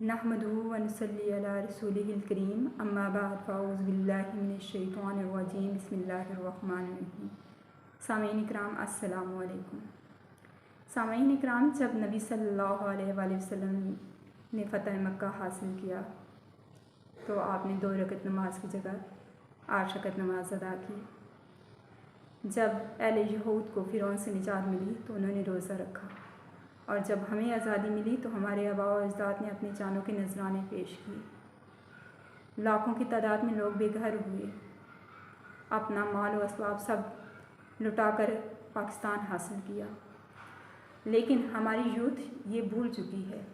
नहमदुहु व नसल्ली अला रसूलिहिल करीम अम्मा बाद फ़ाऊज़ु बिल्लाहि मिनश शैतानिर रजीम बिस्मिल्लाहिर रहमानिर रहीम। सामीन इकराम अस्सलामु अलैकुम। सामीन इकराम, जब नबी सल्लल्लाहु अलैहि वसल्लम ने फ़तह मक्का हासिल किया तो आपने 2 रकत नमाज की जगह 8 रकत नमाज अदा की। जब अहले यहूद को फ़िरौन से निजात मिली तो उन्होंने रोज़ा रखा, और जब हमें आज़ादी मिली तो हमारे आबा और अजदाद ने अपनी जानों के नजराने पेश किए। लाखों की तादाद में लोग बेघर हुए, अपना माल और असबाब सब लुटाकर पाकिस्तान हासिल किया। लेकिन हमारी यूथ ये भूल चुकी है।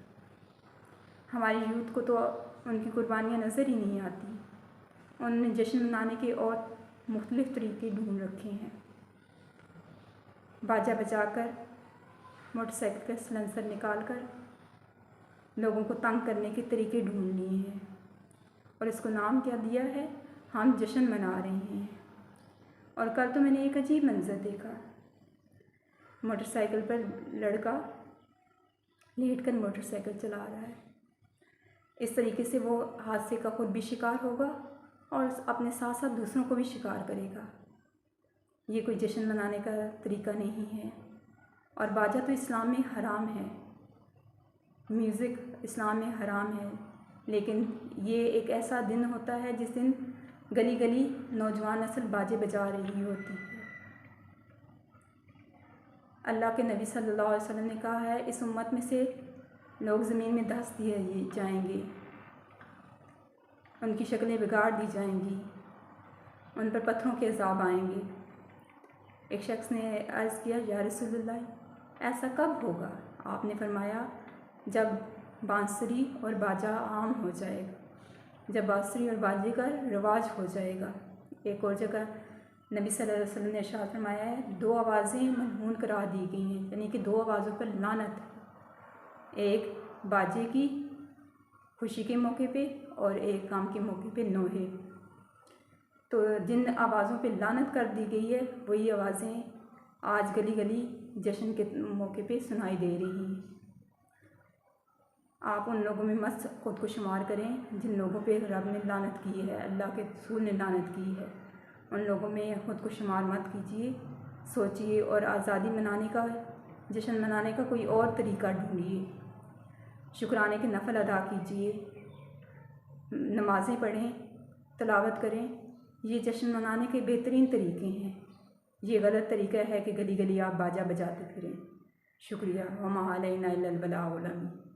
हमारी यूथ को तो उनकी कुर्बानियाँ नज़र ही नहीं आती। उन्होंने जश्न मनाने के और मुख्तलिफ़ तरीके ढूंढ रखे हैं। बाजा बजाकर, मोटरसाइकिल का सलेंसर निकाल कर लोगों को तंग करने के तरीके ढूंढ लिए हैं, और इसको नाम क्या दिया है, हम जश्न मना रहे हैं। और कल तो मैंने एक अजीब मंजर देखा। मोटरसाइकिल पर लड़का लेट कर मोटरसाइकिल चला रहा है। इस तरीके से वो हादसे का खुद भी शिकार होगा और अपने साथ साथ दूसरों को भी शिकार करेगा। ये कोई जश्न मनाने का तरीका नहीं है। और बाजा तो इस्लाम में हराम है, म्यूज़िक इस्लाम में हराम है, लेकिन ये एक ऐसा दिन होता है जिस दिन गली गली नौजवान नस्ल बाजे बजा रही होती है। अल्लाह के नबी सल्लल्लाहु अलैहि वसल्लम ने कहा है, इस उम्मत में से लोग ज़मीन में धंस दिए जाएंगे, उनकी शक्लें बिगाड़ दी जाएंगी, उन पर पत्थरों के अज़ाब आएंगे। एक शख्स ने अर्ज़ किया, या रसूलल्लाह, ऐसा कब होगा? आपने फरमाया, जब बांसुरी और बाजा आम हो जाएगा, जब बांसुरी और बाजे का रिवाज हो जाएगा। एक और जगह नबी सल्लल्लाहु अलैहि वसल्लम ने इरशाद फरमाया है, 2 आवाज़ें मलऊन करार दी गई हैं, यानी कि 2 आवाज़ों पर लानत है। एक बाजे की खुशी के मौके पे और एक काम के मौके पे नोहे। तो जिन आवाज़ों पे लानत कर दी गई है वही आवाज़ें आज गली गली जश्न के मौके पे सुनाई दे रही हैं। आप उन लोगों में मत खुद को शुमार करें जिन लोगों पे रब ने लानत की है, अल्लाह के रसूल ने लानत की है। उन लोगों में खुद को शुमार मत कीजिए। सोचिए और आज़ादी मनाने का, जश्न मनाने का कोई और तरीका ढूंढिए। शुक्राने के नफल अदा कीजिए, नमाज़ें पढ़ें, तिलावत करें। ये जश्न मनाने के बेहतरीन तरीके हैं। ये गलत तरीका है कि गली गली आप बाजा बजाते फिरें। शुक्रिया। वमा अलैना इल्लल बलागुल मुबीन।